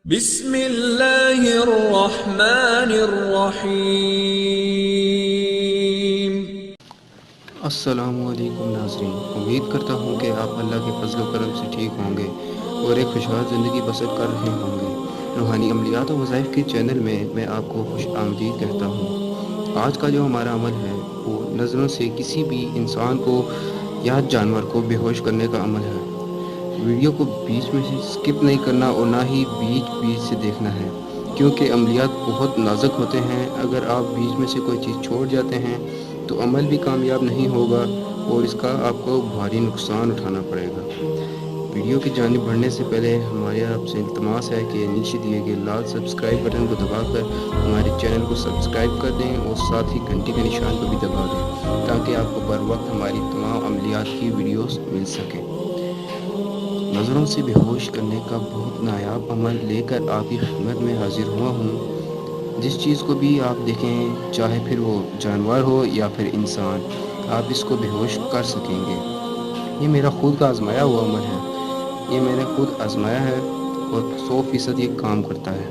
بسم اللہ الرحمن الرحیم۔ السلام علیکم ناظرین، امید کرتا ہوں کہ آپ اللہ کے فضل و کرم سے ٹھیک ہوں گے اور ایک خوشحال زندگی بسر کر رہے ہوں گے۔ روحانی عملیات و وظائف کے چینل میں آپ کو خوش آمدید کہتا ہوں۔ آج کا جو ہمارا عمل ہے وہ نظروں سے کسی بھی انسان کو یا جانور کو بے ہوش کرنے کا عمل ہے۔ ویڈیو کو بیچ میں سے سکپ نہیں کرنا اور نہ ہی بیچ سے دیکھنا ہے، کیونکہ عملیات بہت نازک ہوتے ہیں۔ اگر آپ بیچ میں سے کوئی چیز چھوڑ جاتے ہیں تو عمل بھی کامیاب نہیں ہوگا اور اس کا آپ کو بھاری نقصان اٹھانا پڑے گا۔ ویڈیو کی جانب بڑھنے سے پہلے ہمارے آپ سے التماس ہے کہ نیچے دیے گئے لال سبسکرائب بٹن کو دبا کر ہمارے چینل کو سبسکرائب کر دیں اور ساتھ ہی گھنٹی کے نشان کو بھی دبا دیں تاکہ آپ کو بر وقت ہماری تمام عملیات کی ویڈیوز مل سکیں۔ نظروں سے بے ہوش کرنے کا بہت نایاب عمل لے کر آپ کی خدمت میں حاضر ہوا ہوں۔ جس چیز کو بھی آپ دیکھیں، چاہے پھر وہ جانور ہو یا پھر انسان، آپ اس کو بے ہوش کر سکیں گے۔ یہ میرا خود کا آزمایا ہوا عمل ہے، یہ میں نے خود آزمایا ہے اور 100% یہ کام کرتا ہے۔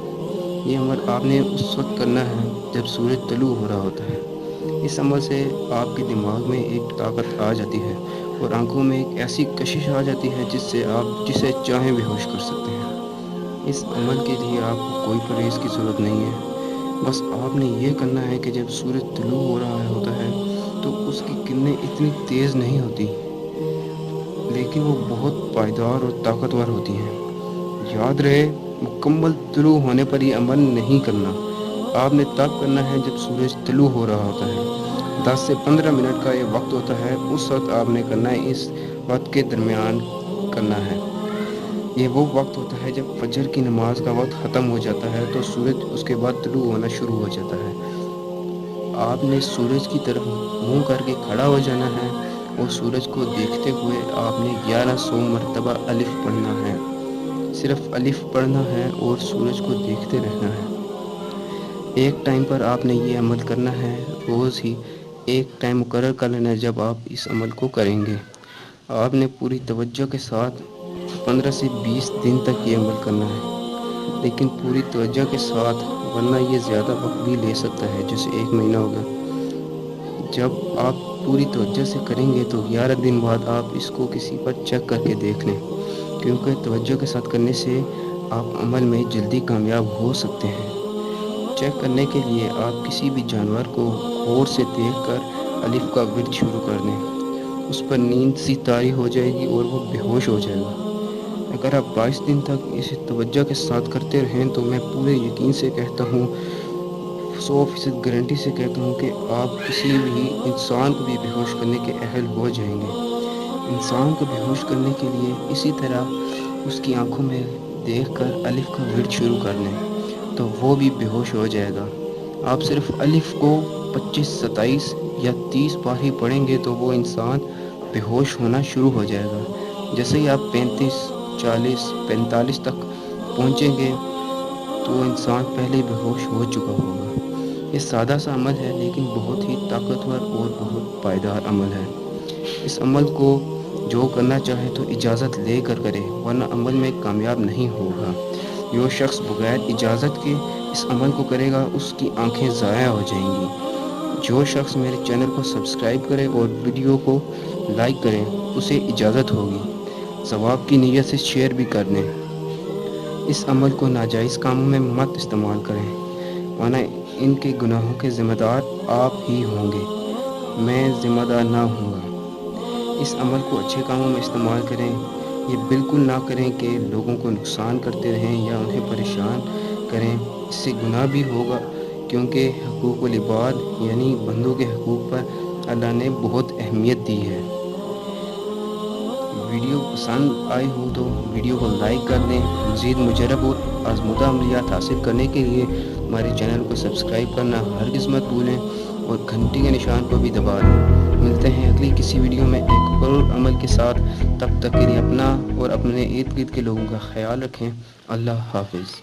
یہ عمل آپ نے اس وقت کرنا ہے جب سورج طلوع ہو رہا ہوتا ہے۔ اس عمل سے آپ کے دماغ میں ایک طاقت آ جاتی ہے اور آنکھوں میں ایک ایسی کشش آ جاتی ہے جس سے آپ جسے چاہیں بے ہوش کر سکتے ہیں۔ اس عمل کے لیے آپ کو کوئی پرہیز کی ضرورت نہیں ہے، بس آپ نے یہ کرنا ہے کہ جب سورج طلوع ہو رہا ہوتا ہے تو اس کی کرنیں اتنی تیز نہیں ہوتی، لیکن وہ بہت پائیدار اور طاقتور ہوتی ہیں۔ یاد رہے، مکمل طلوع ہونے پر یہ عمل نہیں کرنا۔ آپ نے تب کرنا ہے جب سورج طلوع ہو رہا ہوتا ہے۔ 10 سے 15 منٹ کا یہ وقت ہوتا ہے، اس وقت آپ نے کرنا ہے، اس وقت کے درمیان کرنا ہے۔ یہ وہ وقت ہوتا ہے جب فجر کی نماز کا وقت ختم ہو جاتا ہے تو سورج اس کے بعد طلوع ہونا شروع ہو جاتا ہے۔ آپ نے سورج کی طرف منہ کر کے کھڑا ہو جانا ہے اور سورج کو دیکھتے ہوئے آپ نے 1100 مرتبہ الف پڑھنا ہے۔ صرف الف پڑھنا ہے اور سورج کو دیکھتے رہنا ہے۔ ایک ٹائم پر آپ نے یہ عمل کرنا ہے، روز ہی ایک ٹائم مقرر کر لینا ہے جب آپ اس عمل کو کریں گے۔ آپ نے پوری توجہ کے ساتھ 15 سے 20 دن تک یہ عمل کرنا ہے، لیکن پوری توجہ کے ساتھ، ورنہ یہ زیادہ وقت بھی لے سکتا ہے، جیسے 1 مہینہ ہوگا۔ جب آپ پوری توجہ سے کریں گے تو 11 دن بعد آپ اس کو کسی پر چیک کر کے دیکھ لیں، کیونکہ توجہ کے ساتھ کرنے سے آپ عمل میں جلدی کامیاب ہو سکتے ہیں۔ چیک کرنے کے لیے آپ کسی بھی جانور کو غور سے دیکھ کر الف کا ورد شروع کر دیں۔ اس پر نیند سی طاری ہو جائے گی اور وہ بے ہوش ہو جائے گا۔ اگر آپ 22 دن تک اسے توجہ کے ساتھ کرتے رہیں تو میں پورے یقین سے کہتا ہوں، 100% گارنٹی سے کہتا ہوں کہ آپ کسی بھی انسان کو بھی بے ہوش کرنے کے اہل ہو جائیں گے۔ انسان کو بے ہوش کرنے کے لیے اسی طرح اس کی آنکھوں میں دیکھ کر الف کا ورد شروع کر دیں تو وہ بھی بے ہوش ہو جائے گا۔ آپ صرف الف کو 25، 27 یا 30 بار ہی پڑھیں گے تو وہ انسان بے ہوش ہونا شروع ہو جائے گا۔ جیسے ہی آپ 35، 40، 45 تک پہنچیں گے تو وہ انسان پہلے بے ہوش ہو چکا ہوگا۔ یہ سادہ سا عمل ہے لیکن بہت ہی طاقتور اور بہت پائیدار عمل ہے۔ اس عمل کو جو کرنا چاہے تو اجازت لے کر کرے، ورنہ عمل میں کامیاب نہیں ہوگا۔ جو شخص بغیر اجازت کے اس عمل کو کرے گا اس کی آنکھیں ضائع ہو جائیں گی۔ جو شخص میرے چینل کو سبسکرائب کرے اور ویڈیو کو لائک کرے اسے اجازت ہوگی، ثواب کی نیت سے شیئر بھی کر دیں۔ اس عمل کو ناجائز کاموں میں مت استعمال کریں، ورنہ ان کے گناہوں کے ذمہ دار آپ ہی ہوں گے، میں ذمہ دار نہ ہوں گا۔ اس عمل کو اچھے کاموں میں استعمال کریں، یہ بالکل نہ کریں کہ لوگوں کو نقصان کرتے رہیں یا انہیں پریشان کریں، اس سے گناہ بھی ہوگا، کیونکہ حقوق العباد یعنی بندوں کے حقوق پر اللہ نے بہت اہمیت دی ہے۔ ویڈیو پسند آئی ہو تو ویڈیو کو لائک کر دیں۔ مزید مجرب اور آزمودہ عملیات حاصل کرنے کے لیے ہمارے چینل کو سبسکرائب کرنا ہرگز مت بھولیں اور گھنٹی کے نشان کو بھی دبا دیں۔ ملتے ہیں اگلی کسی ویڈیو میں ایک اور عمل کے ساتھ، تب تک کے لیے اپنا اور اپنے ارد گرد کے لوگوں کا خیال رکھیں۔ اللہ حافظ۔